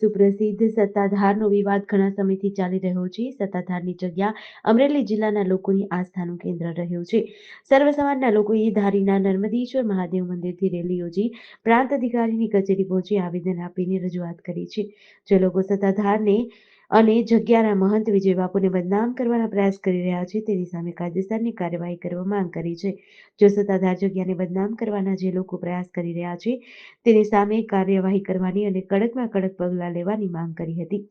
સુપ્રસિદ્ધ સત્તાધારનો વિવાદ ઘણા સમયથી ચાલી રહ્યો છે. સત્તાધારની જગ્યા અમરેલી જિલ્લાના લોકોની આસ્થાનું કેન્દ્ર રહ્યું છે. સર્વ સમાજના લોકોએ ધારીના નર્મદેશ્વર મહાદેવ મંદિરથી રેલી યોજી પ્રાંત અધિકારીની કચેરી પહોંચી આવેદન આપીને રજૂઆત કરી છે. જે લોકો સત્તાધારને અને જગ્યાના મહંત વિજય બાપુને બદનામ કરવાના પ્રયાસ કરી રહ્યા છે તેની સામે કાયદેસરની કાર્યવાહી કરવા માંગ કરી છે. જો સત્તાધાર જગ્યાને બદનામ કરવાના જે લોકો પ્રયાસ કરી રહ્યા છે તેની સામે કાર્યવાહી કરવાની અને કડકમાં કડક પગલાં લેવાની માંગ કરી હતી.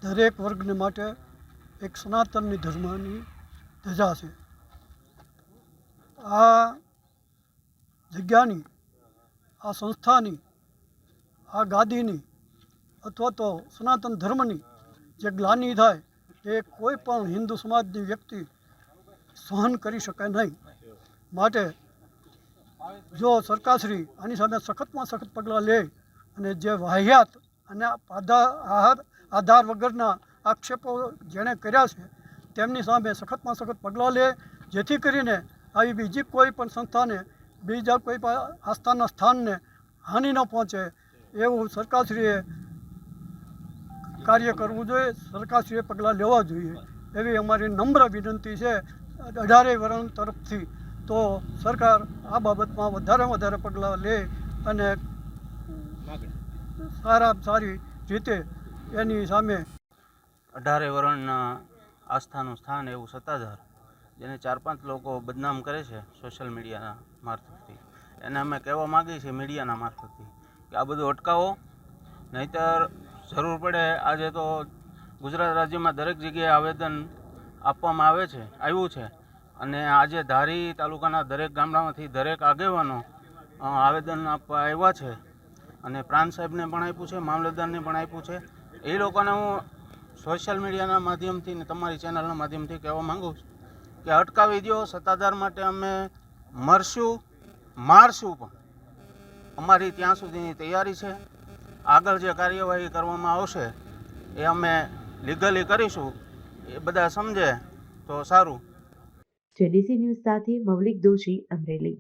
દરેક વર્ગને માટે એક સનાતનની ધર્મની ધજા છે. આ જગ્યાની, આ સંસ્થાની, આ ગાદીની અથવા તો સનાતન ધર્મની જે ગ્લાનિ થાય એ કોઈ પણ હિન્દુ સમાજની વ્યક્તિ સહન કરી શકે નહીં. માટે જો સરકારશ્રી આની સામે સખતમાં સખત પગલાં લે અને જે વાહિયાત અને આધાર વગરના આક્ષેપો જેણે કર્યા છે તેમની સામે સખતમાં સખત પગલાં લે, જેથી કરીને આવી બીજી કોઈ પણ સંસ્થાને, બીજા કોઈ પણ આસ્થાના સ્થાનને હાનિ ન પહોંચે એવું સરકારશ્રીએ કાર્ય કરવું જોઈએ, સરકારશ્રીએ પગલાં લેવા જોઈએ એવી અમારી નમ્ર વિનંતી છે 18 વરણ તરફથી. તો સરકાર આ બાબતમાં વધારેમાં વધારે પગલાં લે અને સારામાં સારી રીતે એની સામે 18 વરણના આસ્થાનું સ્થાન એવું સત્તાધાર, જેને 4-5 લોકો બદનામ કરે છે સોશિયલ મીડિયાના મારફતથી, એને અમે કહેવા માગીએ છીએ મીડિયાના મારફતથી કે આ બધું અટકાવો, નહીંતર જરૂર પડે આજે તો ગુજરાત રાજ્યમાં દરેક જગ્યાએ આવેદન આપવામાં આવ્યું છે અને આજે ધારી તાલુકાના દરેક ગામડામાંથી દરેક આગેવાનો આવેદન આપવા આવ્યા છે અને પ્રાંત સાહેબને પણ આપ્યું છે, મામલતદારને પણ આપ્યું છે. એ લોકોને હું સોશિયલ મીડિયાના માધ્યમથી ને તમારી ચેનલના માધ્યમથી કહેવા માગું છું કે અટકાવી દો. સત્તાધાર માટે અમે મરશું, મારશું, પણ અમારી ત્યાં સુધીની તૈયારી છે. આગળ જે કાર્યવાહી કરવામાં આવશે એ અમે લીગલી કરીશું. એ બધા સમજે તો સારું. જેડીસી ન્યૂઝ સાથે મૌલિક દોશી, અમરેલી.